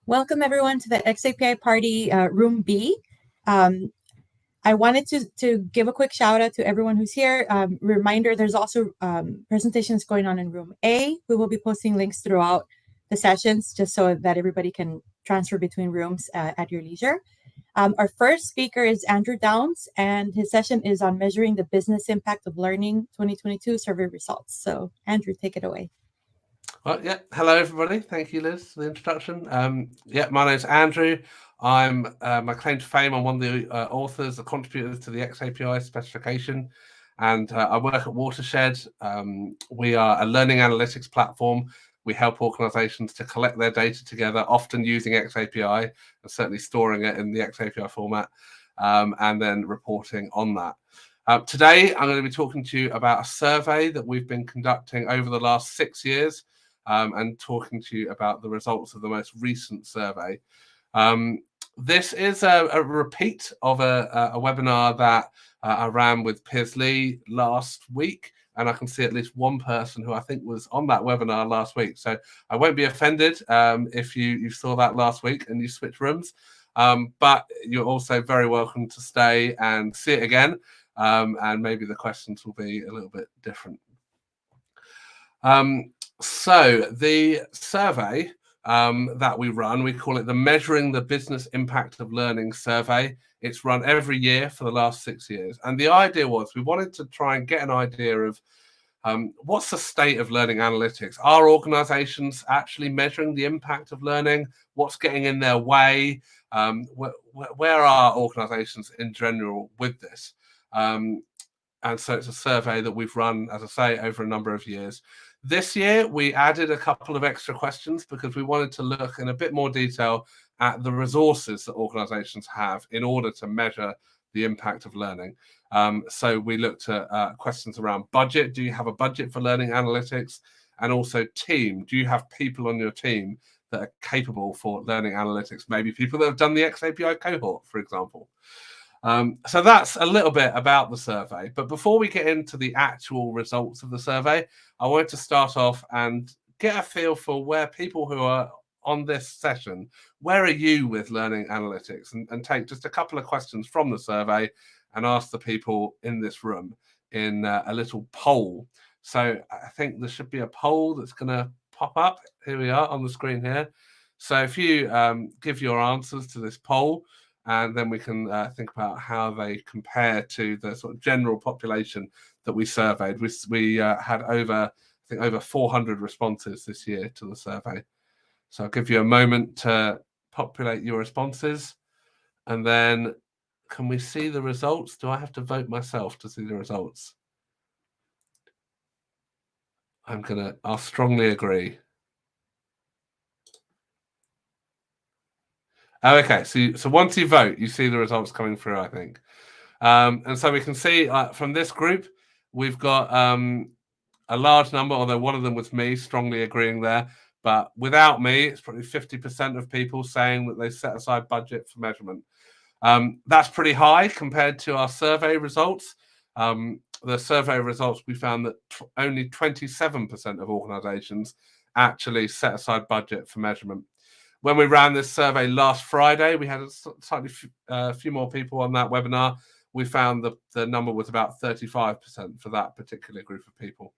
Welcome everyone to the xAPI party, room B. I wanted to give a quick shout out to everyone who's here. Reminder, there's also presentations going on in room A. We will be posting links throughout the sessions just so that everybody can transfer between rooms at your leisure. Our first speaker is Andrew Downs, and his session is on measuring the business impact of learning 2022 survey results. So Andrew, take it away. Well, yeah. Hello, everybody. Thank you, Liz, for the introduction. My name's Andrew. I'm my claim to fame. I'm one of the authors, the contributors to the xAPI specification, and I work at Watershed. We are a learning analytics platform. We help organisations to collect their data together, often using xAPI and certainly storing it in the xAPI format, and then reporting on that. Today, I'm going to be talking to you about a survey that we've been conducting over the last 6 years. And talking to you about the results of the most recent survey. This is a repeat of a webinar that I ran with Piers Lee last week, and I can see at least one person who I think was on that webinar last week. So I won't be offended if you saw that last week and you switch rooms, but you're also very welcome to stay and see it again, and maybe the questions will be a little bit different. So the survey that we run, we call it the Measuring the Business Impact of Learning survey. It's run every year for the last 6 years. And the idea was we wanted to try and get an idea of what's the state of learning analytics? Are organizations actually measuring the impact of learning? What's getting in their way? Where are organizations in general with this? And so it's a survey that we've run, as I say, over a number of years. This year, we added a couple of extra questions because we wanted to look in a bit more detail at the resources that organizations have in order to measure the impact of learning. So we looked at questions around budget. Do you have a budget for learning analytics? And also team. Do you have people on your team that are capable for learning analytics? Maybe people that have done the xAPI cohort, for example. So that's a little bit about the survey. But before we get into the actual results of the survey, I wanted to start off and get a feel for where people who are on this session, where are you with learning analytics? And take just a couple of questions from the survey and ask the people in this room in a little poll. So I think there should be a poll that's going to pop up. Here we are on the screen here. So if you give your answers to this poll, and then we can think about how they compare to the sort of general population that we surveyed. We had over 400 responses this year to the survey. So I'll give you a moment to populate your responses, and then can we see the results? Do I have to vote myself to see the results? I'll strongly agree. Oh, okay, so once you vote, you see the results coming through, I think. And so we can see from this group, we've got a large number, although one of them was me, strongly agreeing there. But without me, it's probably 50% of people saying that they set aside budget for measurement. That's pretty high compared to our survey results. The survey results, we found that only 27% of organizations actually set aside budget for measurement. When we ran this survey last Friday, we had a slightly few more people on that webinar. We found that the number was about 35% for that particular group of people.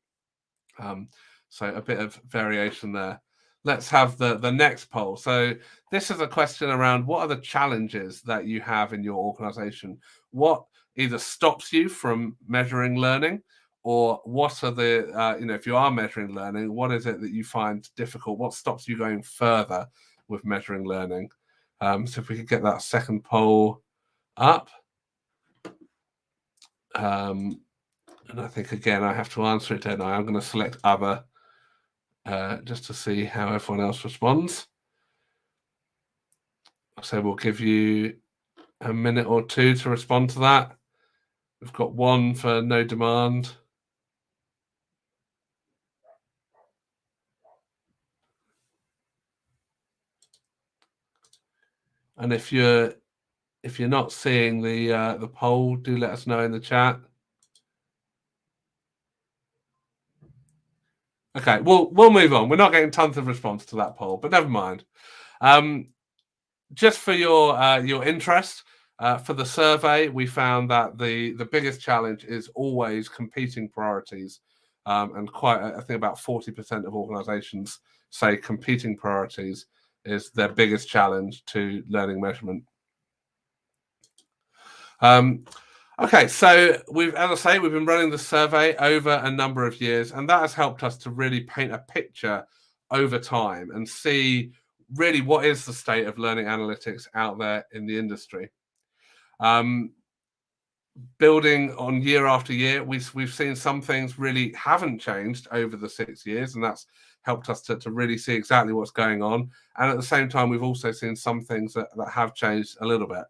So a bit of variation there. Let's have the next poll. So this is a question around what are the challenges that you have in your organization? What either stops you from measuring learning, or what are the, if you are measuring learning, what is it that you find difficult? What stops you going further with measuring learning? So if we could get that second poll up. And I think, again, I have to answer it, don't I? I'm going to select other just to see how everyone else responds. So we'll give you a minute or two to respond to that. We've got one for no demand. And if you're not seeing the poll, do let us know in the chat. Okay, we'll move on. We're not getting tons of response to that poll, but never mind. just for your interest, for the survey, we found that the biggest challenge is always competing priorities, and I think about 40% of organisations say competing priorities is their biggest challenge to learning measurement. Okay, so as I say, we've been running the survey over a number of years, and that has helped us to really paint a picture over time and see really what is the state of learning analytics out there in the industry. Building on year after year, we've seen some things really haven't changed over the 6 years, and that's helped us to really see exactly what's going on. And at the same time, we've also seen some things that have changed a little bit.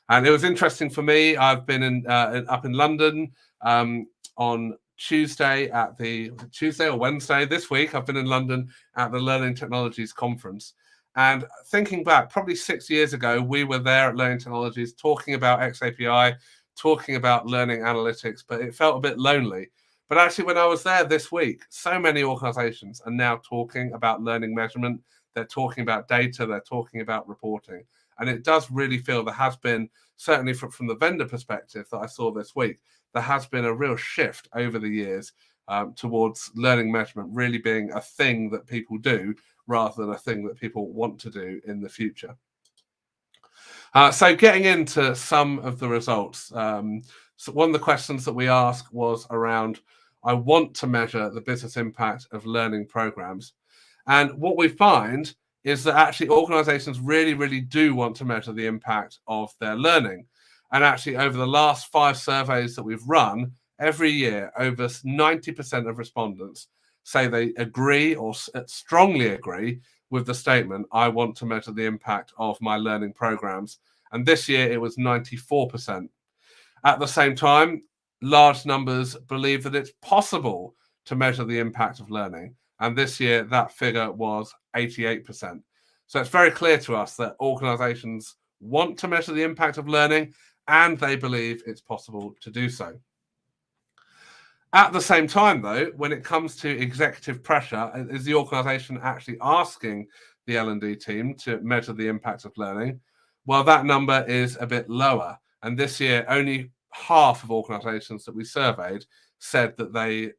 And it was interesting for me. I've been up in London on Tuesday or Wednesday this week. I've been in London at the Learning Technologies Conference. And thinking back, probably 6 years ago, we were there at Learning Technologies talking about xAPI, talking about learning analytics, but it felt a bit lonely. But actually, when I was there this week, so many organizations are now talking about learning measurement. They're talking about data. They're talking about reporting. And it does really feel there has been, certainly from the vendor perspective that I saw this week, there has been a real shift over the years towards learning measurement really being a thing that people do rather than a thing that people want to do in the future. So getting into some of the results, so one of the questions that we asked was around, I want to measure the business impact of learning programs. And what we find is that actually organizations really, really do want to measure the impact of their learning. And actually over the last 5 surveys that we've run, every year, over 90% of respondents say they agree or strongly agree with the statement, I want to measure the impact of my learning programs. And this year it was 94%. At the same time, large numbers believe that it's possible to measure the impact of learning. And this year that figure was 88%. So it's very clear to us that organizations want to measure the impact of learning and they believe it's possible to do so. At the same time, though, when it comes to executive pressure, is the organization actually asking the L&D team to measure the impact of learning? Well, that number is a bit lower. And this year, only half of organizations that we surveyed said that they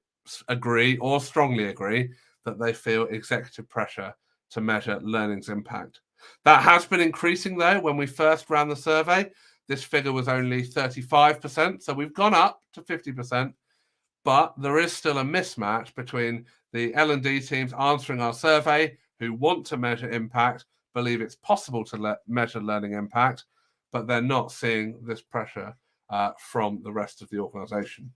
agree or strongly agree that they feel executive pressure to measure learning's impact. That has been increasing, though. When we first ran the survey, this figure was only 35%. So we've gone up to 50%. But there is still a mismatch between the L&D teams answering our survey who want to measure impact, believe it's possible to measure learning impact, but they're not seeing this pressure from the rest of the organization.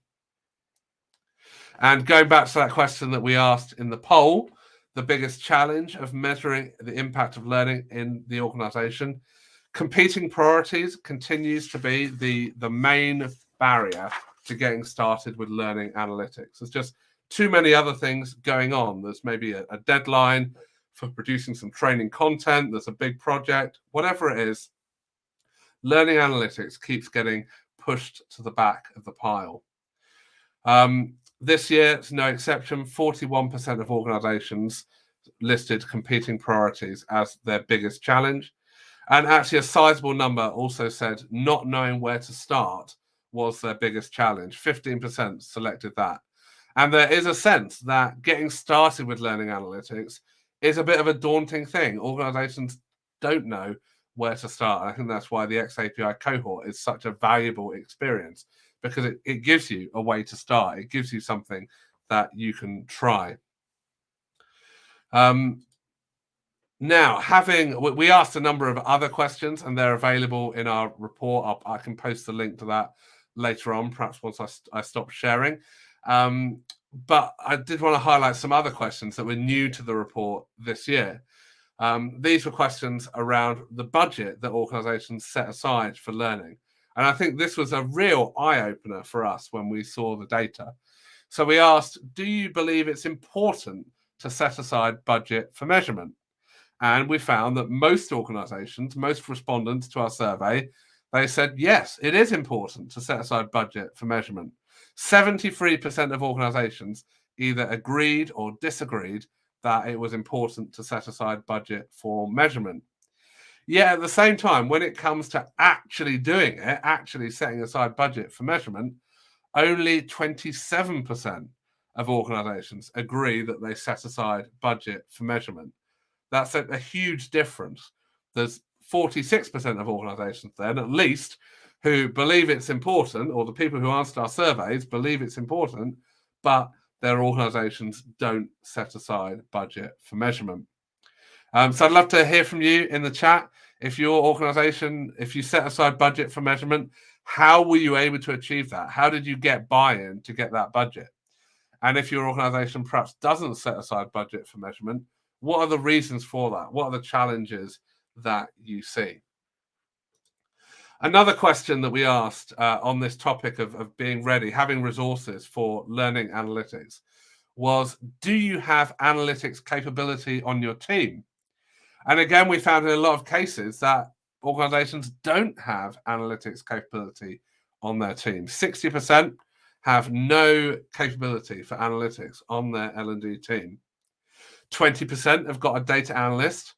And going back to that question that we asked in the poll, the biggest challenge of measuring the impact of learning in the organization, competing priorities continues to be the main barrier to getting started with learning analytics. There's just too many other things going on. There's maybe a deadline for producing some training content. There's a big project, whatever it is. Learning analytics keeps getting pushed to the back of the pile. This year, it's no exception. 41% of organizations listed competing priorities as their biggest challenge. And actually a sizable number also said not knowing where to start was their biggest challenge. 15% selected that. And there is a sense that getting started with learning analytics is a bit of a daunting thing. Organizations don't know where to start. I think that's why the xAPI cohort is such a valuable experience, because it gives you a way to start. It gives you something that you can try. Now, we asked a number of other questions and they're available in our report. I can post the link to that later on, perhaps once I stop sharing. But I did want to highlight some other questions that were new to the report this year. These were questions around the budget that organizations set aside for learning. And I think this was a real eye-opener for us when we saw the data. So we asked, do you believe it's important to set aside budget for measurement? And we found that most organizations, most respondents to our survey, they said, yes, it is important to set aside budget for measurement. 73% of organizations either agreed or disagreed that it was important to set aside budget for measurement. Yet at the same time, when it comes to actually doing it, actually setting aside budget for measurement, only 27% of organizations agree that they set aside budget for measurement. That's a huge difference. There's 46% of organizations then, at least, who believe it's important, or the people who answered our surveys believe it's important, but their organizations don't set aside budget for measurement. So I'd love to hear from you in the chat. If your organization, if you set aside budget for measurement, how were you able to achieve that? How did you get buy-in to get that budget? And if your organization perhaps doesn't set aside budget for measurement, what are the reasons for that? What are the challenges that you see? Another question that we asked on this topic of being ready, having resources for learning analytics, was, do you have analytics capability on your team? And again, we found in a lot of cases that organizations don't have analytics capability on their team. 60% have no capability for analytics on their L&D team. 20% have got a data analyst,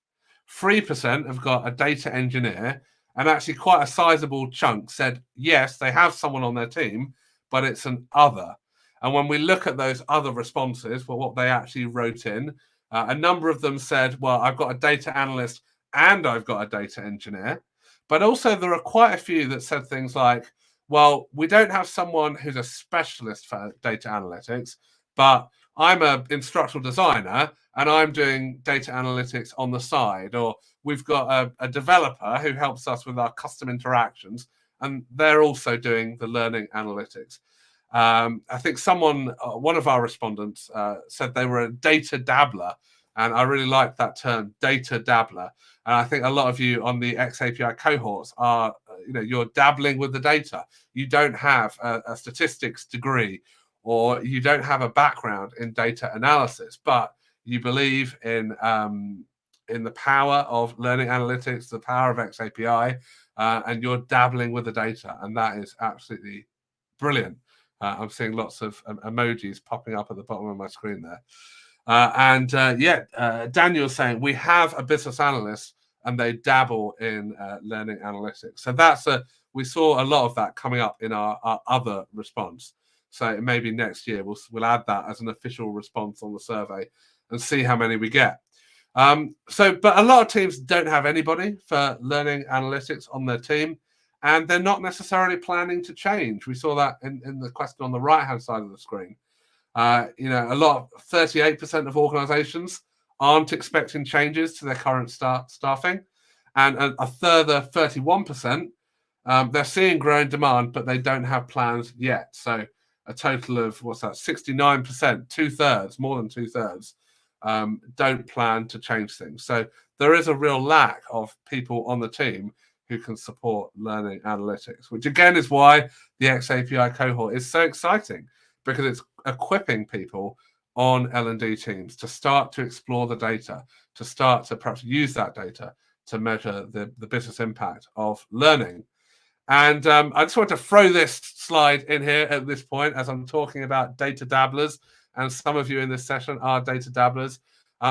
3% have got a data engineer, and actually quite a sizable chunk said, yes, they have someone on their team, but it's an other. And when we look at those other responses for what they actually wrote in, a number of them said, well, I've got a data analyst and I've got a data engineer. But also there are quite a few that said things like, well, we don't have someone who's a specialist for data analytics, but I'm an instructional designer and I'm doing data analytics on the side, or we've got a developer who helps us with our custom interactions, and they're also doing the learning analytics. I think one of our respondents said they were a data dabbler, and I really like that term, data dabbler. And I think a lot of you on the xAPI cohorts are, you're dabbling with the data. You don't have a statistics degree, or you don't have a background in data analysis, but you believe in the power of learning analytics, the power of xAPI, and you're dabbling with the data, and that is absolutely brilliant. I'm seeing lots of emojis popping up at the bottom of my screen there. Daniel's saying we have a business analyst and they dabble in learning analytics. So we saw a lot of that coming up in our other response. So maybe next year we'll add that as an official response on the survey and see how many we get. But a lot of teams don't have anybody for learning analytics on their team, and they're not necessarily planning to change. We saw that in the question on the right-hand side of the screen. 38% of organizations aren't expecting changes to their current staffing, and a further 31%, they're seeing growing demand, but they don't have plans yet. So a total of, 69%, more than two-thirds, don't plan to change things. So there is a real lack of people on the team who can support learning analytics, which again is why the xAPI cohort is so exciting, because it's equipping people on L&D teams to start to explore the data, to start to perhaps use that data to measure the business impact of learning. And I just want to throw this slide in here at this point as I'm talking about data dabblers, and some of you in this session are data dabblers.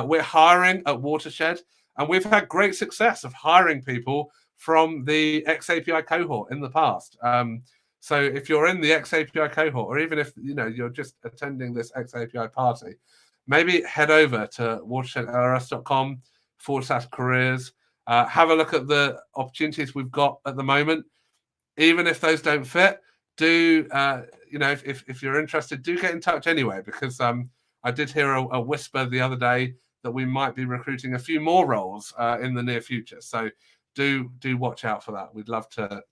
We're hiring at Watershed, and we've had great success of hiring people from the xAPI cohort in the past. So if you're in the xAPI cohort, or even if you're just attending this xAPI party, maybe head over to watershedlrs.com/careers. Have a look at the opportunities we've got at the moment. Even if those don't fit, if you're interested, do get in touch anyway, because I did hear a whisper the other day that we might be recruiting a few more roles in the near future. So do watch out for that. We'd love to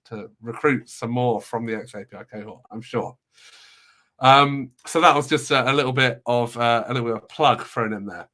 recruit some more from the xAPI cohort, I'm sure. So that was just a little bit of a plug thrown in there.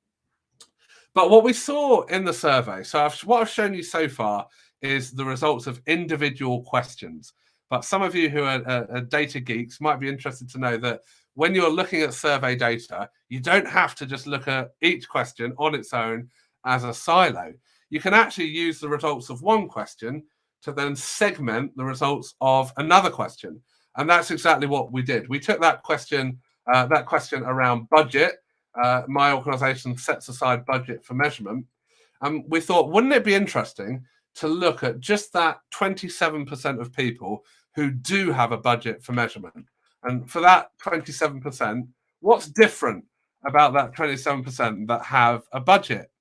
But what we saw in the survey, what I've shown you so far is the results of individual questions. But some of you who are data geeks might be interested to know that when you're looking at survey data, you don't have to just look at each question on its own as a silo. You can actually use the results of one question to then segment the results of another question. And that's exactly what we did. We took that question around budget. My organization sets aside budget for measurement. And we thought, wouldn't it be interesting to look at just that 27% of people who do have a budget for measurement. And for that 27%, what's different about that 27% that have a budget?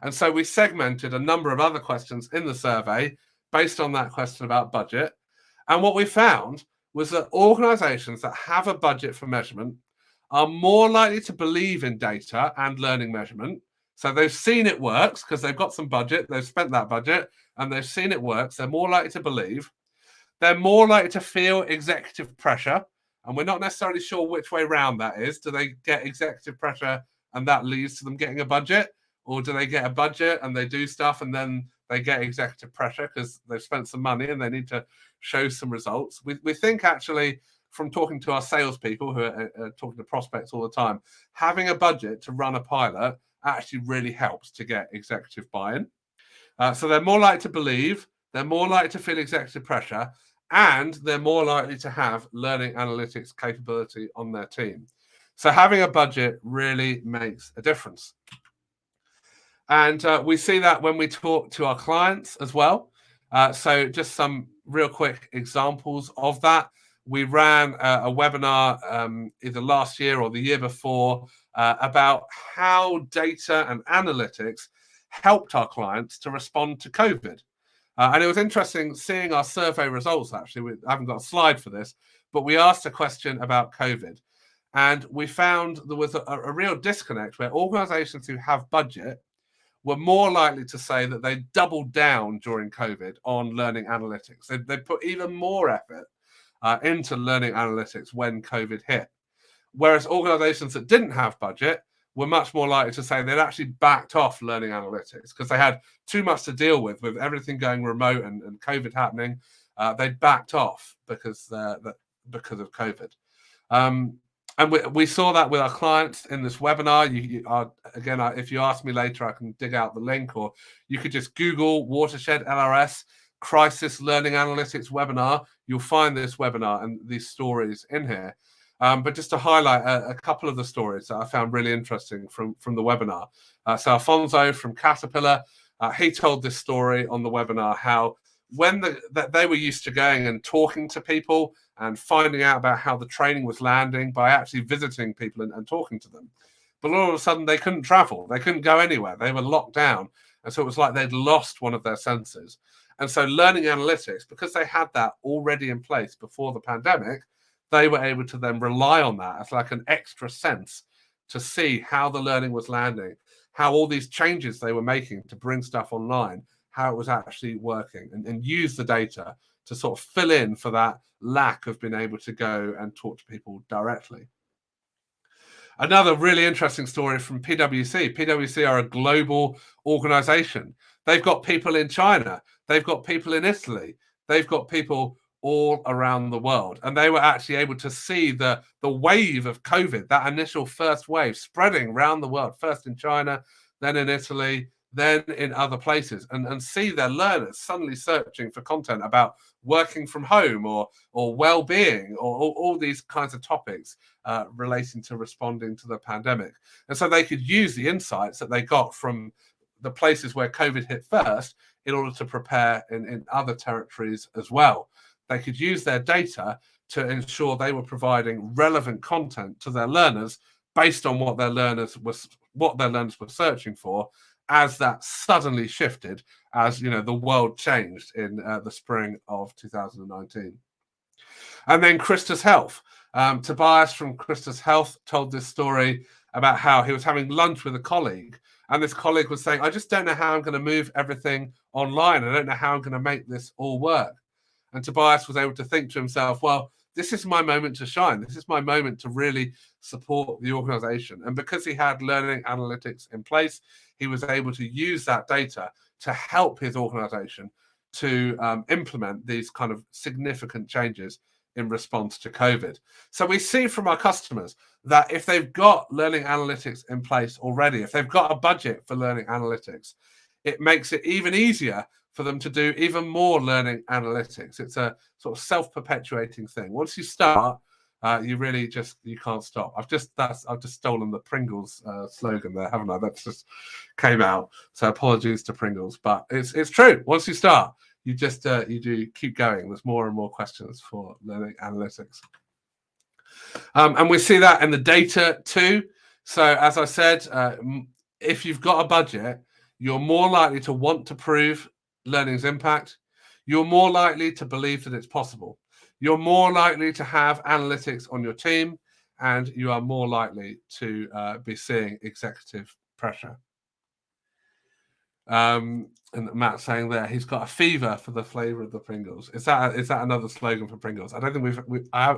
And so we segmented a number of other questions in the survey based on that question about budget. And what we found was that organizations that have a budget for measurement are more likely to believe in data and learning measurement. So they've seen it works because they've got some budget, they've spent that budget, and they've seen it works. They're more likely to believe. They're more likely to feel executive pressure. And we're not necessarily sure which way round that is. Do they get executive pressure and that leads to them getting a budget? Or do they get a budget and they do stuff and then they get executive pressure because they've spent some money and they need to show some results? We think actually, from talking to our salespeople who are talking to prospects all the time, having a budget to run a pilot actually really helps to get executive buy-in. So they're more likely to believe, they're more likely to feel executive pressure, and they're more likely to have learning analytics capability on their team. So having a budget really makes a difference. And we see that when we talk to our clients as well. So just some real quick examples of that. We ran a webinar either last year or the year before about how data and analytics helped our clients to respond to COVID. And it was interesting seeing our survey results, actually. I haven't got a slide for this, but we asked a question about COVID. And we found there was a real disconnect where organizations who have budget were more likely to say that they doubled down during COVID on learning analytics. They put even more effort into learning analytics when COVID hit. Whereas organizations that didn't have budget were much more likely to say they'd actually backed off learning analytics because they had too much to deal with everything going remote and COVID happening. They'd backed off because of COVID. And we saw that with our clients in this webinar. Again, if you ask me later, I can dig out the link, or you could just Google Watershed LRS Crisis Learning Analytics webinar. You'll find this webinar and these stories in here. But just to highlight a couple of the stories that I found really interesting from the webinar. So Alfonso from Caterpillar, he told this story on the webinar how when they were used to going and talking to people and finding out about how the training was landing by actually visiting people and talking to them. But all of a sudden they couldn't travel. They couldn't go anywhere. They were locked down. And so it was like they'd lost one of their senses. And so learning analytics, because they had that already in place before the pandemic, they were able to then rely on that as like an extra sense to see how the learning was landing, how all these changes they were making to bring stuff online, how it was actually working, and use the data to sort of fill in for that lack of being able to go and talk to people directly. Another really interesting story from PwC. PwC are a global organization. They've got people in China. They've got people in Italy. They've got people all around the world. And they were actually able to see the wave of COVID, that initial first wave spreading around the world, first in China, then in Italy, then in other places, and see their learners suddenly searching for content about working from home or well-being or all these kinds of topics relating to responding to the pandemic. And so they could use the insights that they got from the places where COVID hit first in order to prepare in other territories as well. They could use their data to ensure they were providing relevant content to their learners based on what their learners were searching for, as that suddenly shifted, as the world changed in the spring of 2019. And then Christus Health. Tobias from Christus Health told this story about how he was having lunch with a colleague, and this colleague was saying, I just don't know how I'm going to move everything online. I don't know how I'm going to make this all work. And Tobias was able to think to himself, well, this is my moment to shine. This is my moment to really support the organization. And because he had learning analytics in place, he was able to use that data to help his organization to implement these kind of significant changes in response to COVID. So we see from our customers that if they've got learning analytics in place already, if they've got a budget for learning analytics, it makes it even easier for them to do even more learning analytics. It's a sort of self-perpetuating thing. Once you start, you really you can't stop. I've just stolen the Pringles slogan there, haven't I? That's just came out. So apologies to Pringles, but it's true. Once you start, you just you do keep going. There's more and more questions for learning analytics, and we see that in the data too. So as I said, if you've got a budget, you're more likely to want to prove learning's impact. You're more likely to believe that it's possible. You're more likely to have analytics on your team, and you are more likely to be seeing executive pressure. And Matt's saying there he's got a fever for the flavor of the Pringles. Is that another slogan for Pringles? I don't think I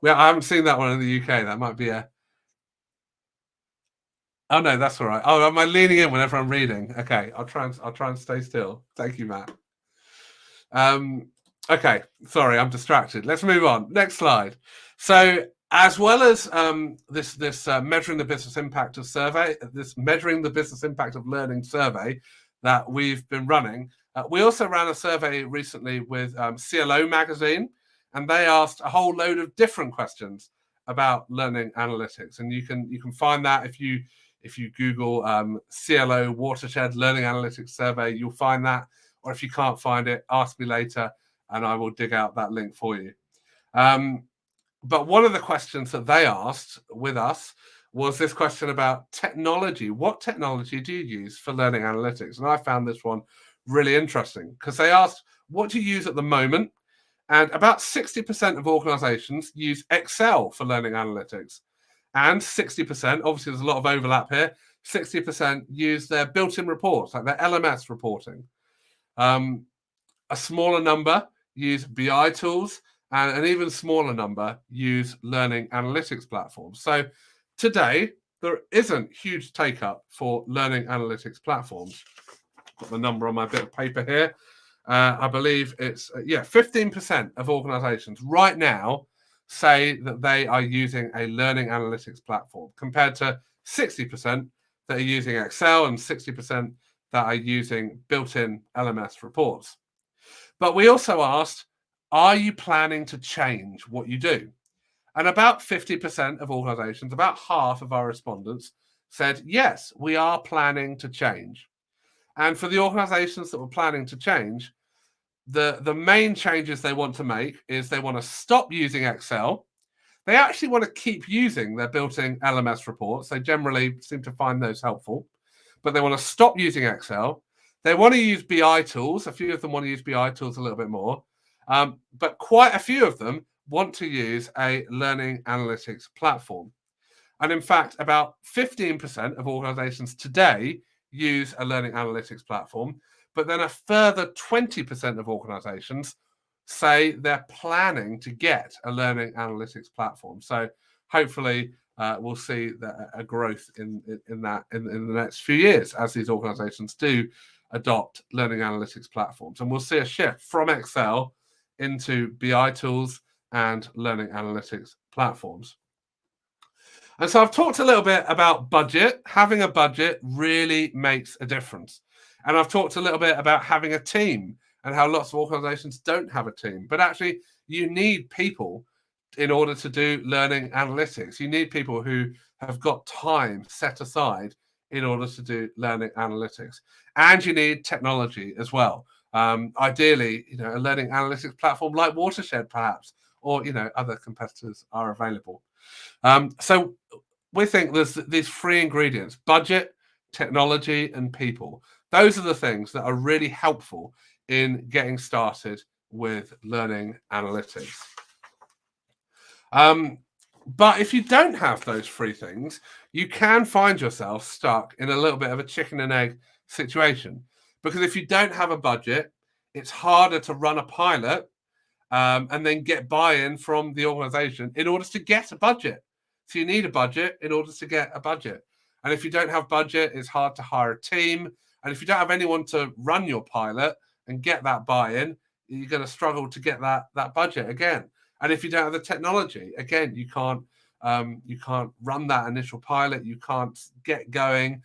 haven't seen that one in the UK. That might be a. Oh no, that's all right. Oh, am I leaning in whenever I'm reading? Okay, I'll try and stay still. Thank you, Matt. Okay, sorry, I'm distracted. Let's move on. Next slide. So, as well as this measuring the business impact of survey, this measuring the business impact of learning survey that we've been running, we also ran a survey recently with CLO magazine, and they asked a whole load of different questions about learning analytics, and you can find that if you Google CLO Watershed Learning Analytics Survey, you'll find that. Or if you can't find it, ask me later and I will dig out that link for you. But one of the questions that they asked with us was this question about technology. What technology do you use for learning analytics? And I found this one really interesting because they asked, what do you use at the moment? And about 60% of organizations use Excel for learning analytics. And 60%, obviously there's a lot of overlap here, 60% use their built-in reports, like their LMS reporting. A smaller number use BI tools, and an even smaller number use learning analytics platforms. So today, there isn't huge take-up for learning analytics platforms. Got the number on my bit of paper here. I believe it's, 15% of organizations right now say that they are using a learning analytics platform, compared to 60% that are using Excel and 60% that are using built-in LMS reports. But we also asked, are you planning to change what you do? And about 50% of organizations, about half of our respondents, said, yes, we are planning to change. And for the organizations that were planning to change, the main changes they want to make is they want to stop using Excel. They actually want to keep using their built-in LMS reports. They generally seem to find those helpful, but they want to stop using Excel. They want to use BI tools. A few of them want to use BI tools a little bit more, but quite a few of them want to use a learning analytics platform. And in fact, about 15% of organizations today use a learning analytics platform, but then a further 20% of organizations say they're planning to get a learning analytics platform. So hopefully we'll see a growth in that in the next few years as these organizations do adopt learning analytics platforms. And we'll see a shift from Excel into BI tools and learning analytics platforms. And so I've talked a little bit about budget. Having a budget really makes a difference. And I've talked a little bit about having a team and how lots of organizations don't have a team. But actually, you need people in order to do learning analytics. You need people who have got time set aside in order to do learning analytics. And you need technology as well. Ideally, a learning analytics platform like Watershed, perhaps, or, other competitors are available. So we think there's these three ingredients: budget, technology, and people. Those are the things that are really helpful in getting started with learning analytics. But if you don't have those three things, you can find yourself stuck in a little bit of a chicken and egg situation. Because if you don't have a budget, it's harder to run a pilot and then get buy-in from the organization in order to get a budget. So you need a budget in order to get a budget. And if you don't have budget, it's hard to hire a team. And if you don't have anyone to run your pilot and get that buy-in, you're going to struggle to get that budget again. And if you don't have the technology, again, you can't run that initial pilot. You can't get going,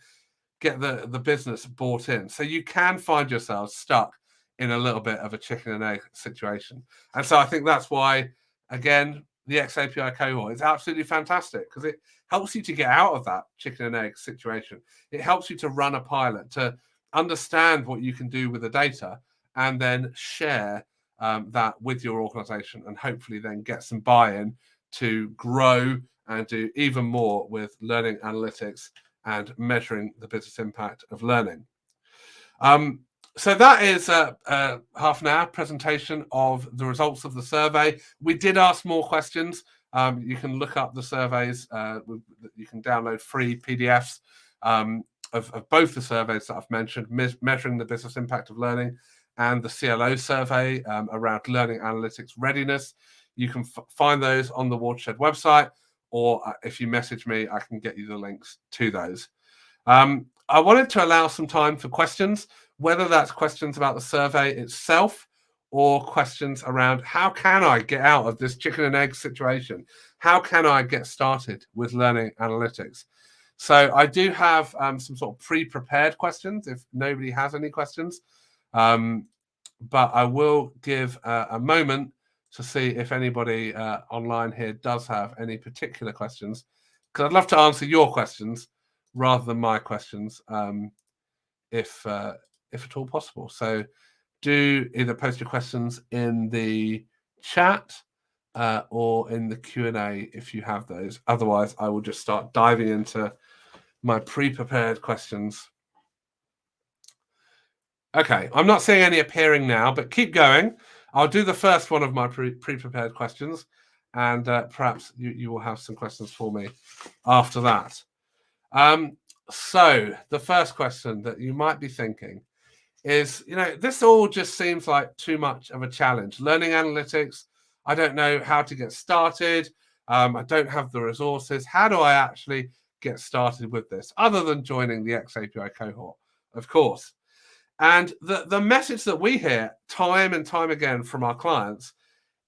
get the business bought in. So you can find yourself stuck in a little bit of a chicken and egg situation. And so I think that's why, again, the xAPI cohort is absolutely fantastic because it helps you to get out of that chicken and egg situation. It helps you to run a pilot, to understand what you can do with the data, and then share that with your organization, and hopefully then get some buy-in to grow and do even more with learning analytics and measuring the business impact of learning. So that is a half an hour presentation of the results of the survey. We did ask more questions. You can look up the surveys. You can download free PDFs of both the surveys that I've mentioned, measuring the business impact of learning, and the CLO survey around learning analytics readiness. You can find those on the Watershed website, or if you message me, I can get you the links to those. I wanted to allow some time for questions, whether that's questions about the survey itself or questions around how can I get out of this chicken and egg situation? How can I get started with learning analytics? So I do have some sort of pre-prepared questions if nobody has any questions, but I will give a moment to see if anybody online here does have any particular questions, because I'd love to answer your questions rather than my questions, if at all possible. So do either post your questions in the chat or in the Q&A if you have those. Otherwise, I will just start diving into my pre-prepared questions. Okay, I'm not seeing any appearing now, but keep going. I'll do the first one of my pre-prepared questions, and perhaps you will have some questions for me after that. So the first question that you might be thinking is, this all just seems like too much of a challenge. Learning analytics, I don't know how to get started. I don't have the resources. How do I actually get started with this, other than joining the xAPI cohort, of course? And the message that we hear time and time again from our clients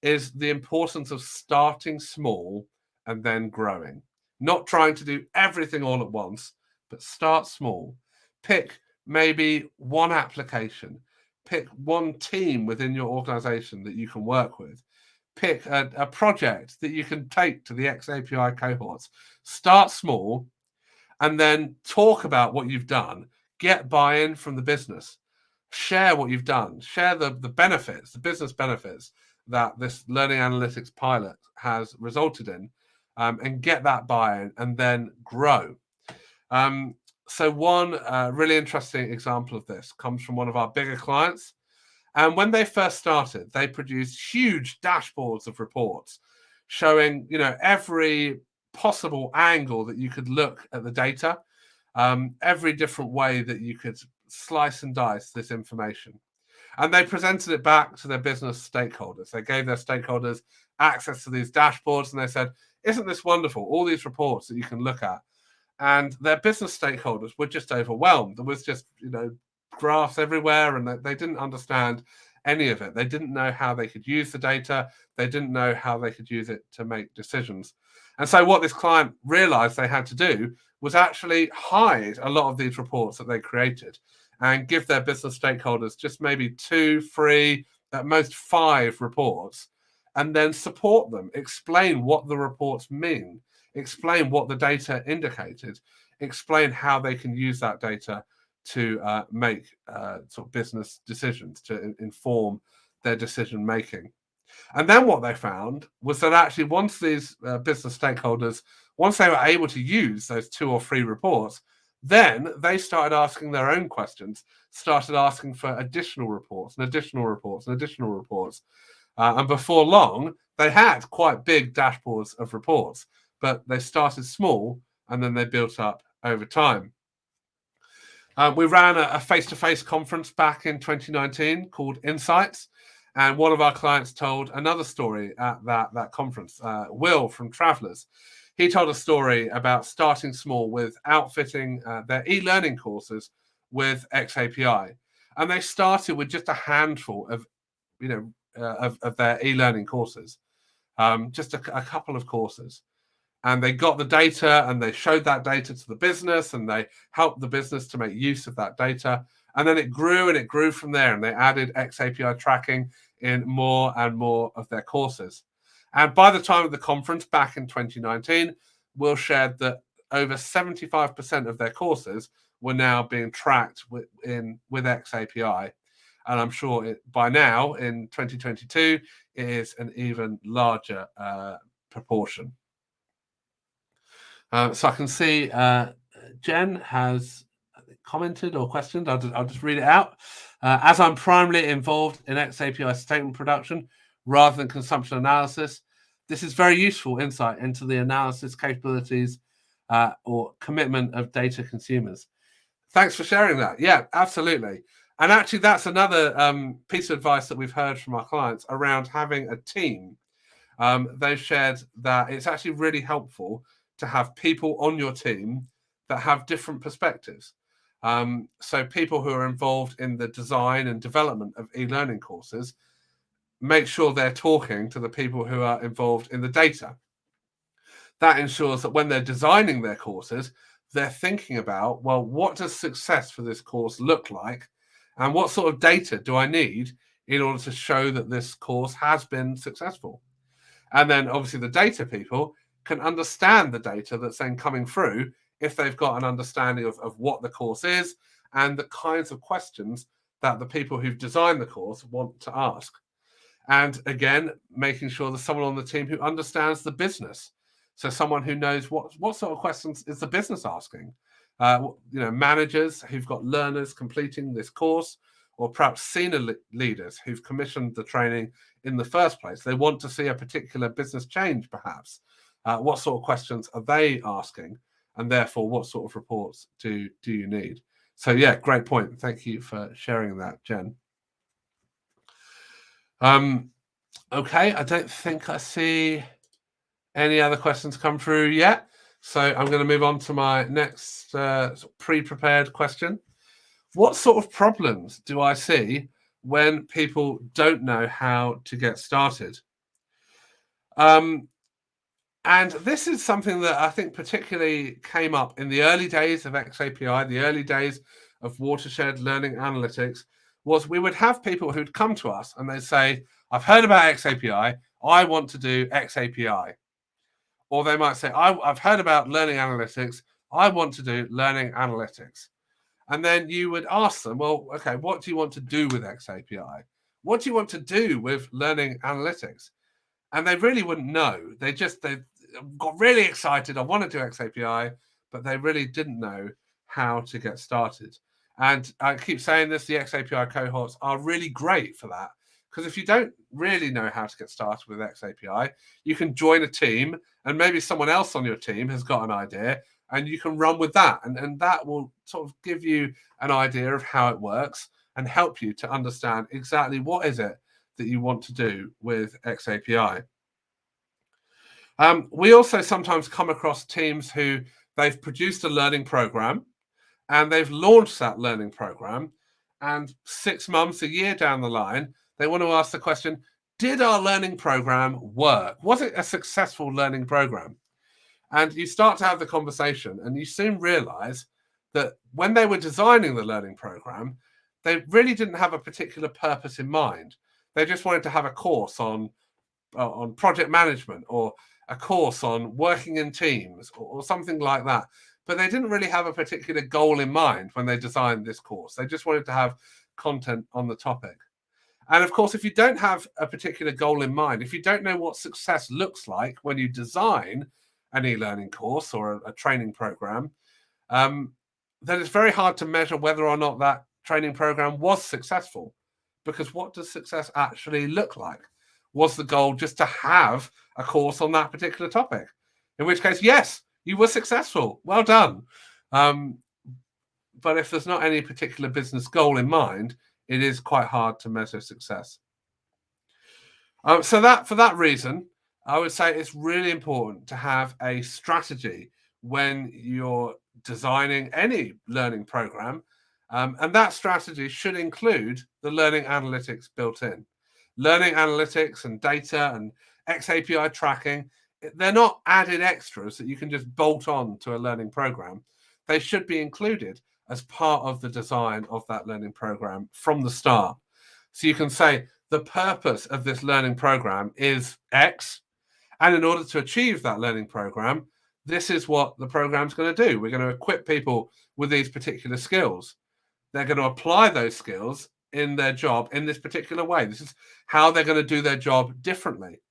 is the importance of starting small and then growing. Not trying to do everything all at once, but start small. Pick maybe one application. Pick one team within your organization that you can work with. Pick a project that you can take to the xAPI cohorts. Start small and then talk about what you've done. Get buy-in from the business. Share what you've done. Share the benefits, the business benefits that this learning analytics pilot has resulted in, and get that buy-in and then grow. So one really interesting example of this comes from one of our bigger clients. And when they first started, they produced huge dashboards of reports showing, every possible angle that you could look at the data, every different way that you could slice and dice this information. And they presented it back to their business stakeholders. They gave their stakeholders access to these dashboards, and they said, isn't this wonderful? All these reports that you can look at. And their business stakeholders were just overwhelmed. There was just, graphs everywhere, and they didn't understand any of it. They didn't know how they could use the data. They didn't know how they could use it to make decisions. And so what this client realized they had to do was actually hide a lot of these reports that they created and give their business stakeholders just maybe 2, 3, at most 5 reports, and then support them, explain what the reports mean, explain what the data indicated, explain how they can use that data to make sort of business decisions, to inform their decision making. And then what they found was that actually once these business stakeholders, once they were able to use those 2 or 3 reports, then they started asking their own questions, started asking for additional reports and additional reports and additional reports. And before long, they had quite big dashboards of reports, but they started small and then they built up over time. We ran a face-to-face conference back in 2019 called Insights. And one of our clients told another story at that conference, Will from Travelers. He told a story about starting small with outfitting their e-learning courses with xAPI. And they started with just a handful of, of their e-learning courses, just a couple of courses. And they got the data and they showed that data to the business and they helped the business to make use of that data. And then it grew and it grew from there. And they added xAPI tracking in more and more of their courses. And by the time of the conference back in 2019, Will shared that over 75% of their courses were now being tracked with xAPI. And I'm sure by now, in 2022, it is an even larger proportion. So I can see Jen has commented or questioned. I'll just read it out. As I'm primarily involved in xAPI statement production rather than consumption analysis, this is very useful insight into the analysis capabilities or commitment of data consumers. Thanks for sharing that. Yeah, absolutely. And actually, that's another piece of advice that we've heard from our clients around having a team. They've shared that it's actually really helpful to have people on your team that have different perspectives. So people who are involved in the design and development of e-learning courses, make sure they're talking to the people who are involved in the data. That ensures that when they're designing their courses, they're thinking about, well, what does success for this course look like? And what sort of data do I need in order to show that this course has been successful? And then obviously the data people can understand the data that's then coming through if they've got an understanding of what the course is and the kinds of questions that the people who've designed the course want to ask. And again, making sure there's someone on the team who understands the business. So someone who knows what sort of questions is the business asking. Managers who've got learners completing this course, or perhaps senior leaders who've commissioned the training in the first place. They want to see a particular business change, perhaps. What sort of questions are they asking? And therefore, what sort of reports do you need? So yeah, great point. Thank you for sharing that, Jen. Okay, I don't think I see any other questions come through yet. So I'm going to move on to my next pre-prepared question. What sort of problems do I see when people don't know how to get started? And this is something that I think particularly came up in the early days of xAPI, the early days of Watershed Learning Analytics, was we would have people who'd come to us and they'd say, I've heard about xAPI, I want to do xAPI. Or they might say, I've heard about learning analytics, I want to do learning analytics. And then you would ask them, well, okay, what do you want to do with xAPI? What do you want to do with learning analytics? And they really wouldn't know. They got really excited. I want to do xAPI, but they really didn't know how to get started. And I keep saying this, the xAPI cohorts are really great for that. Because if you don't really know how to get started with xAPI, you can join a team and maybe someone else on your team has got an idea and you can run with that. And that will sort of give you an idea of how it works and help you to understand exactly what is it that you want to do with xAPI. We also sometimes come across teams who they've produced a learning program and they've launched that learning program, and 6 months, a year down the line, they want to ask the question, did our learning program work? Was it a successful learning program? And you start to have the conversation and you soon realize that when they were designing the learning program, they really didn't have a particular purpose in mind. They just wanted to have a course on project management or a course on working in teams or something like that. But they didn't really have a particular goal in mind when they designed this course. They just wanted to have content on the topic. And of course, if you don't have a particular goal in mind, if you don't know what success looks like when you design an e-learning course or a training program, then it's very hard to measure whether or not that training program was successful. Because what does success actually look like? Was the goal just to have a course on that particular topic? In which case, yes, you were successful. Well done. But if there's not any particular business goal in mind, it is quite hard to measure success. So for that reason, I would say it's really important to have a strategy when you're designing any learning program. And that strategy should include the learning analytics built in. Learning analytics and data and xAPI tracking, they're not added extras that you can just bolt on to a learning program. They should be included as part of the design of that learning program from the start. So you can say, the purpose of this learning program is X, And in order to achieve that learning program, this is what the program's going to do. We're going to equip people with these particular skills. They're going to apply those skills in their job in this particular way. This is how they're going to do their job differently.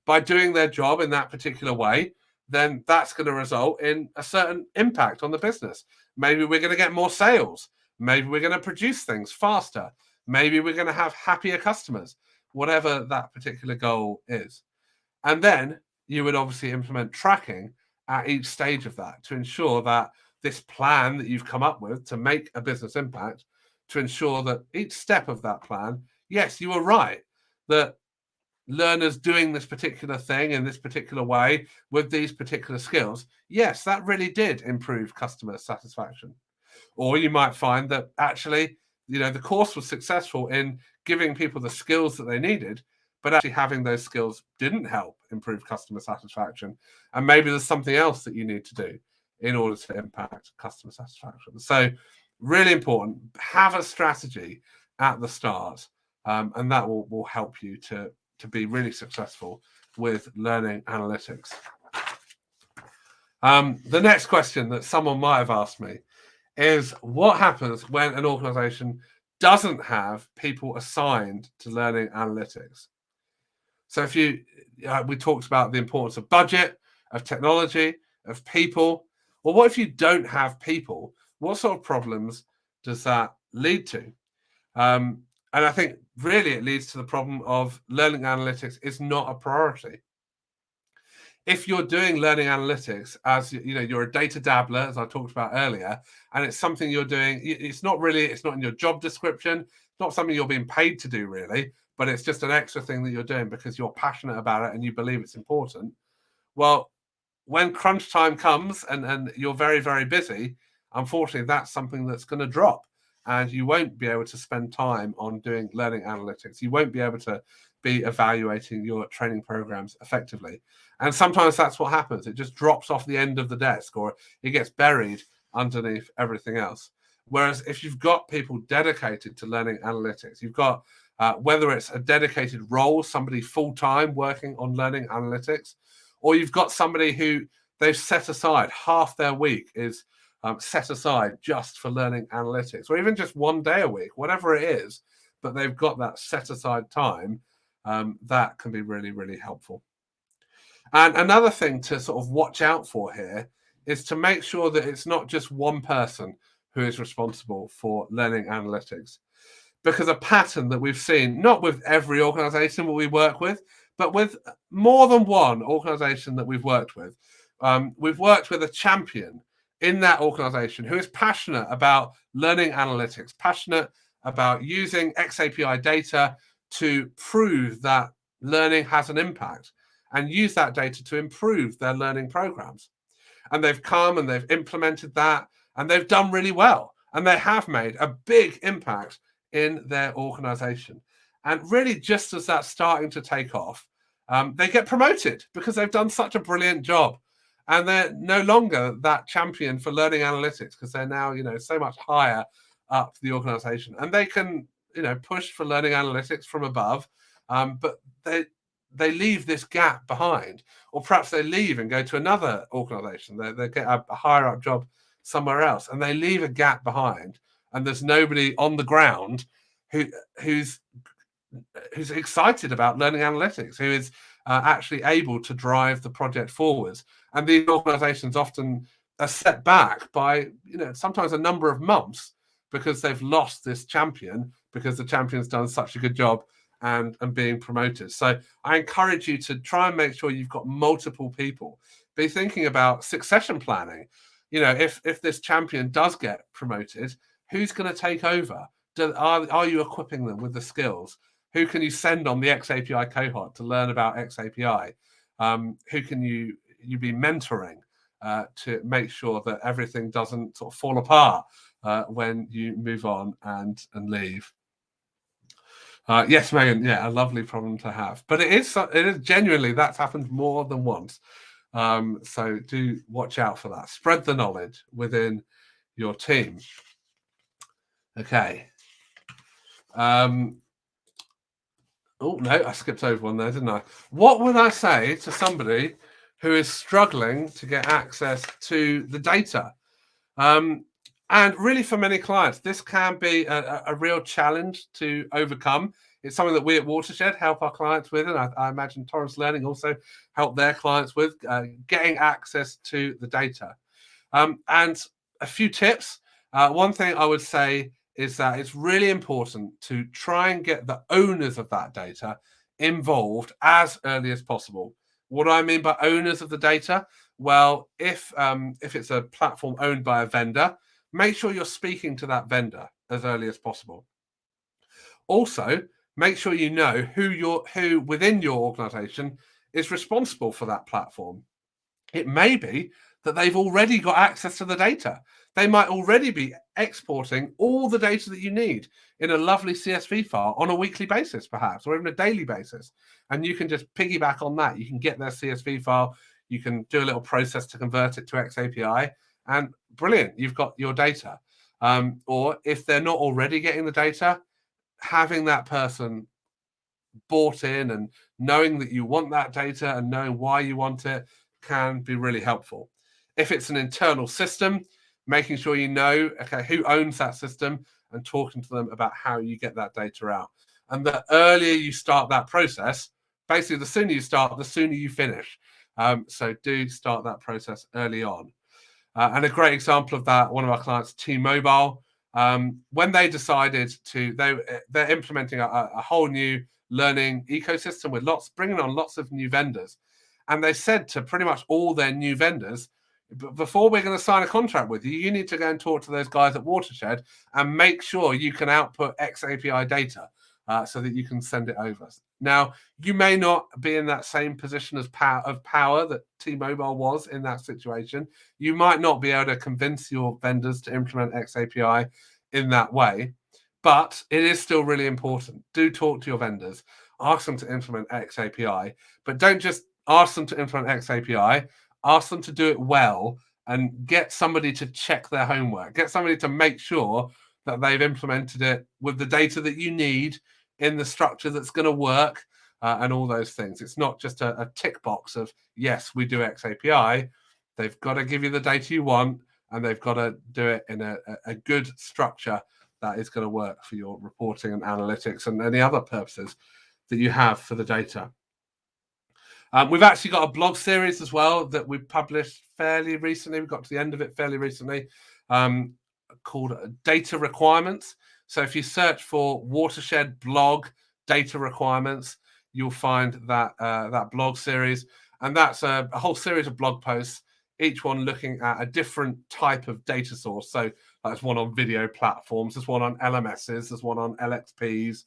By doing their job in that particular way, then that's going to result in a certain impact on the business. Maybe we're going to get more sales. Maybe we're going to produce things faster. Maybe we're going to have happier customers, whatever that particular goal is. And then you would obviously implement tracking at each stage of that to ensure that this plan that you've come up with to make a business impact, to ensure that each step of that plan, yes, you were right, that learners doing this particular thing in this particular way with these particular skills, yes, that really did improve customer satisfaction. Or you might find that actually, the course was successful in giving people the skills that they needed, but actually having those skills didn't help improve customer satisfaction. And maybe there's something else that you need to do in order to impact customer satisfaction. So really important, have a strategy at the start, and that will help you to be really successful with learning analytics. The next question that someone might have asked me is, what happens when an organization doesn't have people assigned to learning analytics? So we talked about the importance of budget, of technology, of people. Well, what if you don't have people? What sort of problems does that lead to? And I think really it leads to the problem of learning analytics is not a priority. If you're doing learning analytics as you're a data dabbler, as I talked about earlier, and it's something you're doing, it's not in your job description, it's not something you're being paid to do really, but it's just an extra thing that you're doing because you're passionate about it and you believe it's important. Well, when crunch time comes and you're very, very busy, unfortunately, that's something that's going to drop. And you won't be able to spend time on doing learning analytics. You won't be able to be evaluating your training programs effectively. And sometimes that's what happens. It just drops off the end of the desk, or it gets buried underneath everything else. Whereas if you've got people dedicated to learning analytics, you've got, whether it's a dedicated role, somebody full-time working on learning analytics, or you've got somebody who they've set aside half their week is set aside just for learning analytics, or even just one day a week, whatever it is, but they've got that set aside time, that can be really, really helpful. And another thing to sort of watch out for here is to make sure that it's not just one person who is responsible for learning analytics. Because a pattern that we've seen, not with every organization that we work with, but with more than one organization that we've worked with a champion in that organization who is passionate about learning analytics, passionate about using xAPI data to prove that learning has an impact and use that data to improve their learning programs. And they've come and they've implemented that and they've done really well. And they have made a big impact in their organization. And really, just as that's starting to take off, they get promoted because they've done such a brilliant job. And they're no longer that champion for learning analytics because they're now, so much higher up the organization. And they can, push for learning analytics from above, but they leave this gap behind. Or perhaps they leave and go to another organization. They get a higher up job somewhere else, and they leave a gap behind. And there's nobody on the ground who's excited about learning analytics, who is actually able to drive the project forwards. And these organizations often are set back by, sometimes a number of months because they've lost this champion because the champion's done such a good job and being promoted. So I encourage you to try and make sure you've got multiple people. Be thinking about succession planning. If this champion does get promoted, who's going to take over? Are you equipping them with the skills? Who can you send on the xAPI cohort to learn about xAPI? Who can you be mentoring to make sure that everything doesn't sort of fall apart when you move on and leave? Yes, Megan. Yeah, a lovely problem to have, but it is genuinely, that's happened more than once. So do watch out for that. Spread the knowledge within your team. Okay. Oh, no, I skipped over one there, didn't I? What would I say to somebody who is struggling to get access to the data? And really, for many clients, this can be a real challenge to overcome. It's something that we at Watershed help our clients with, and I imagine Torrance Learning also help their clients with getting access to the data. And a few tips. One thing I would say is that it's really important to try and get the owners of that data involved as early as possible. What do I mean by owners of the data? Well, if it's a platform owned by a vendor, make sure you're speaking to that vendor as early as possible. Also, make sure you know who within your organization is responsible for that platform. It may be that they've already got access to the data. They might already be exporting all the data that you need in a lovely CSV file on a weekly basis, perhaps, or even a daily basis. And you can just piggyback on that. You can get their CSV file. You can do a little process to convert it to xAPI, and brilliant, you've got your data. Or if they're not already getting the data, having that person bought in and knowing that you want that data and knowing why you want it can be really helpful. If it's an internal system, making sure you know, okay, who owns that system and talking to them about how you get that data out. And the earlier you start that process, basically the sooner you start, the sooner you finish. So do start that process early on. And a great example of that, one of our clients, T-Mobile, when they decided they're implementing a whole new learning ecosystem with bringing on lots of new vendors. And they said to pretty much all their new vendors, before we're going to sign a contract with you, you need to go and talk to those guys at Watershed and make sure you can output xAPI data so that you can send it over. Now, you may not be in that same position of power that T-Mobile was in that situation. You might not be able to convince your vendors to implement xAPI in that way, but it is still really important. Do talk to your vendors, ask them to implement xAPI, but don't just ask them to implement xAPI, ask them to do it well and get somebody to check their homework, get somebody to make sure that they've implemented it with the data that you need in the structure that's going to work and all those things. It's not just a tick box of, yes, we do xAPI. They've got to give you the data you want, and they've got to do it in a good structure that is going to work for your reporting and analytics and any other purposes that you have for the data. We've actually got a blog series as well that we've published fairly recently. We got to the end of it fairly recently, called Data Requirements. So if you search for Watershed blog data requirements, you'll find that blog series, and that's a whole series of blog posts, each one looking at a different type of data source. So there's one on video platforms, there's one on LMSs, there's one on LXPs,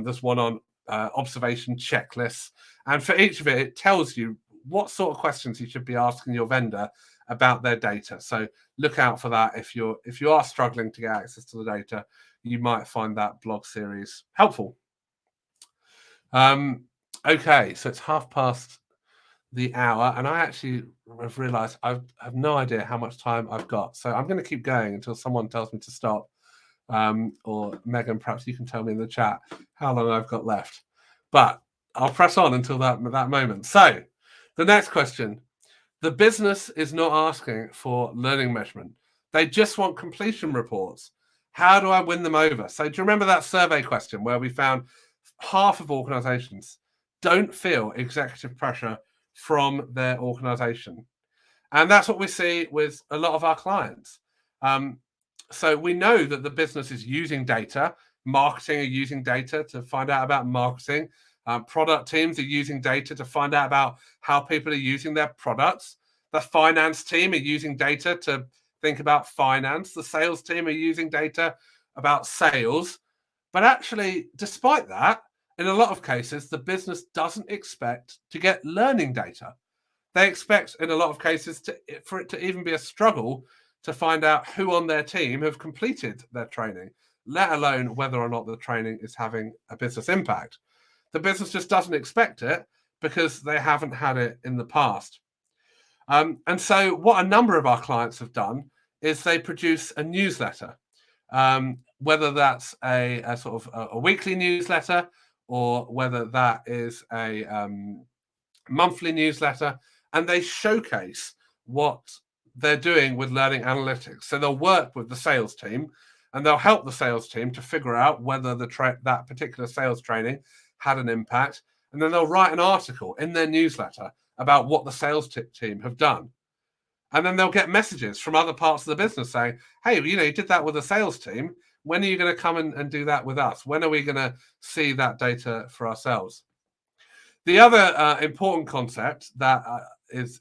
there's one on observation checklists, and for each of it tells you what sort of questions you should be asking your vendor about their data. So look out for that. If you are struggling to get access to the data, you might find that blog series helpful. Okay, so it's 1:30 the hour, and I actually have realized I have no idea how much time I've got, so I'm going to keep going until someone tells me to stop. Or Megan, perhaps you can tell me in the chat how long I've got left, but I'll press on until that moment. So the next question: the business is not asking for learning measurement. They just want completion reports. How do I win them over? So do you remember that survey question where we found half of organizations don't feel executive pressure from their organization? And that's what we see with a lot of our clients. So we know that the business is using data, marketing are using data to find out about marketing, product teams are using data to find out about how people are using their products. The finance team are using data to think about finance. The sales team are using data about sales. But actually, despite that, in a lot of cases, the business doesn't expect to get learning data. They expect, in a lot of cases, for it to even be a struggle to find out who on their team have completed their training, let alone whether or not the training is having a business impact. The business just doesn't expect it because they haven't had it in the past. And so what a number of our clients have done is they produce a newsletter, whether that's a sort of a weekly newsletter or whether that is a monthly newsletter, and they showcase what they're doing with learning analytics. So they'll work with the sales team and they'll help the sales team to figure out whether that particular sales training had an impact. And then they'll write an article in their newsletter about what the sales team have done. And then they'll get messages from other parts of the business saying, hey, you did that with the sales team. When are you going to come and do that with us? When are we going to see that data for ourselves? The other important concept that is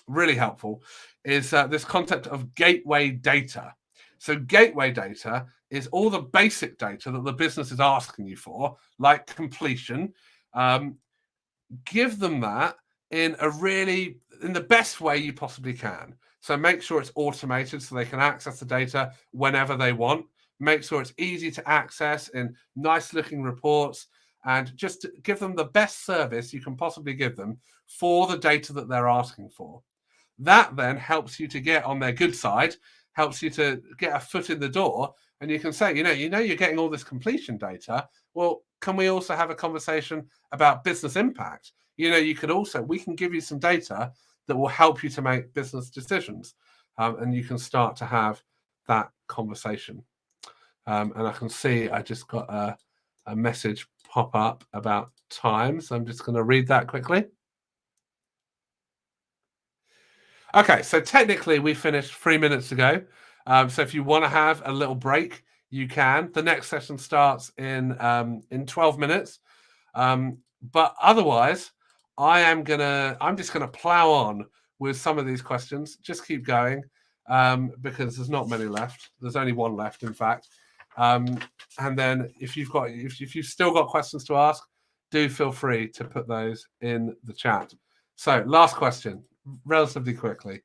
really helpful is this concept of gateway data. So gateway data is all the basic data that the business is asking you for, like completion. Give them that in the best way you possibly can. So make sure it's automated so they can access the data whenever they want. Make sure it's easy to access in nice looking reports, and just give them the best service you can possibly give them for the data that they're asking for. That then helps you to get on their good side, helps you to get a foot in the door, and you can say, you're getting all this completion data. Well, can we also have a conversation about business impact? We can give you some data that will help you to make business decisions, and you can start to have that conversation. And I can see I just got a message pop up about time, so I'm just going to read that quickly. Okay, so technically we finished 3 minutes ago. So if you want to have a little break, you can. The next session starts in 12 minutes. But otherwise, I'm just gonna plow on with some of these questions. Just keep going, because there's not many left. There's only one left, in fact. And then if you've still got questions to ask, do feel free to put those in the chat. So last question, relatively quickly.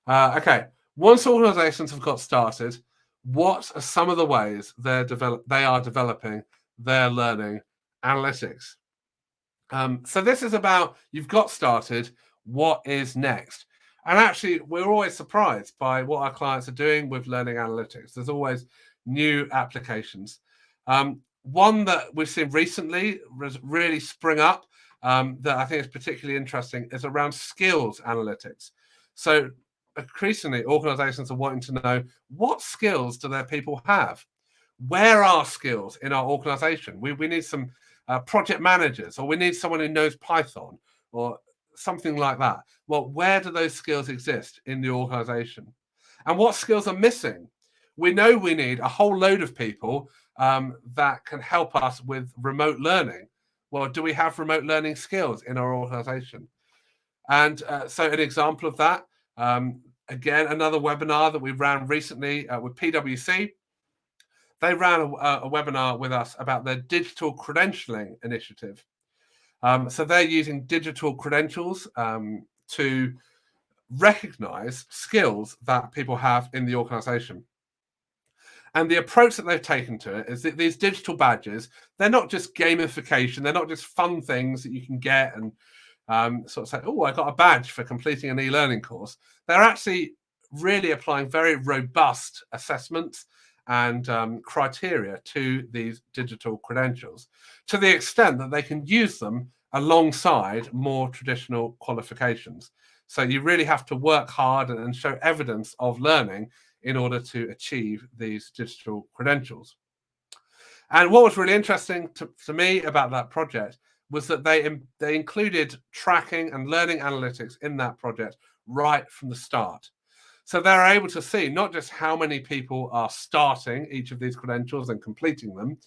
Okay, once organizations have got started, what are some of the ways they are developing their learning analytics? So this is about, you've got started, what is next? And actually, we're always surprised by what our clients are doing with learning analytics. There's always new applications. One that we've seen recently really spring up, that I think is particularly interesting, is around skills analytics. So increasingly, organizations are wanting to know, what skills do their people have? Where are skills in our organization? We need some project managers, or we need someone who knows Python, or something like that. Well, where do those skills exist in the organization? And what skills are missing? We know we need a whole load of people that can help us with remote learning. Well, do we have remote learning skills in our organization? And so an example of that, again, another webinar that we ran recently with PwC. They ran a webinar with us about their digital credentialing initiative. So they're using digital credentials to recognize skills that people have in the organization. And the approach that they've taken to it is that these digital badges, they're not just gamification, they're not just fun things that you can get and sort of say, oh, I got a badge for completing an e-learning course. They're actually really applying very robust assessments and criteria to these digital credentials, to the extent that they can use them alongside more traditional qualifications. So you really have to work hard and show evidence of learning in order to achieve these digital credentials. And what was really interesting to me about that project was that they included tracking and learning analytics in that project right from the start. So they're able to see not just how many people are starting each of these credentials and completing them,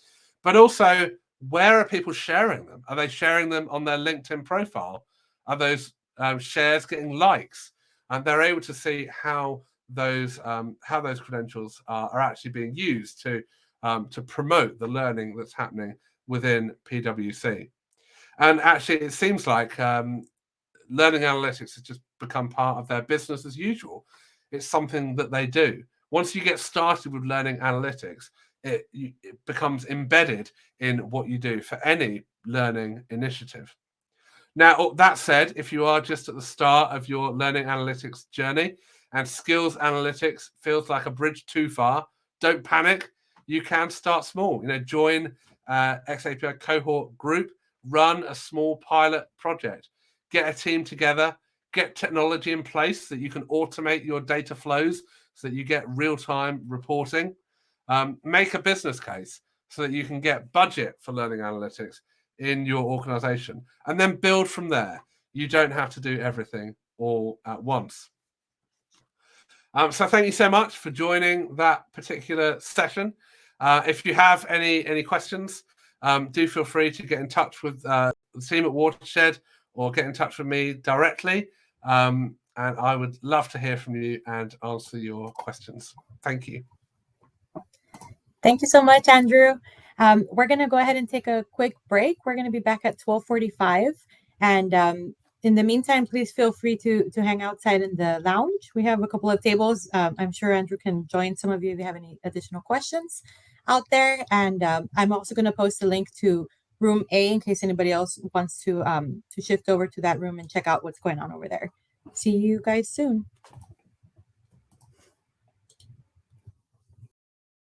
but also, where are people sharing them? Are they sharing them on their LinkedIn profile? Are those shares getting likes? And they're able to see how those credentials are actually being used to promote the learning that's happening within PwC. And actually, it seems like learning analytics has just become part of their business as usual. It's something that they do. Once you get started with learning analytics, it becomes embedded in what you do for any learning initiative. Now, that said, if you are just at the start of your learning analytics journey and skills analytics feels like a bridge too far, don't panic. You can start small. Join xAPI cohort group, run a small pilot project. Get a team together, get technology in place that you can automate your data flows so that you get real-time reporting. Make a business case so that you can get budget for learning analytics in your organization, and then build from there. You don't have to do everything all at once. So thank you so much for joining that particular session. If you have any questions, do feel free to get in touch with the team at Watershed or get in touch with me directly. And I would love to hear from you and answer your questions. Thank you. Thank you so much, Andrew. We're going to go ahead and take a quick break. We're going to be back at 12:45. And in the meantime, please feel free to hang outside in the lounge. We have a couple of tables. I'm sure Andrew can join some of you if you have any additional questions out there. And I'm also going to post a link to room A in case anybody else wants to shift over to that room and check out what's going on over there. See you guys soon.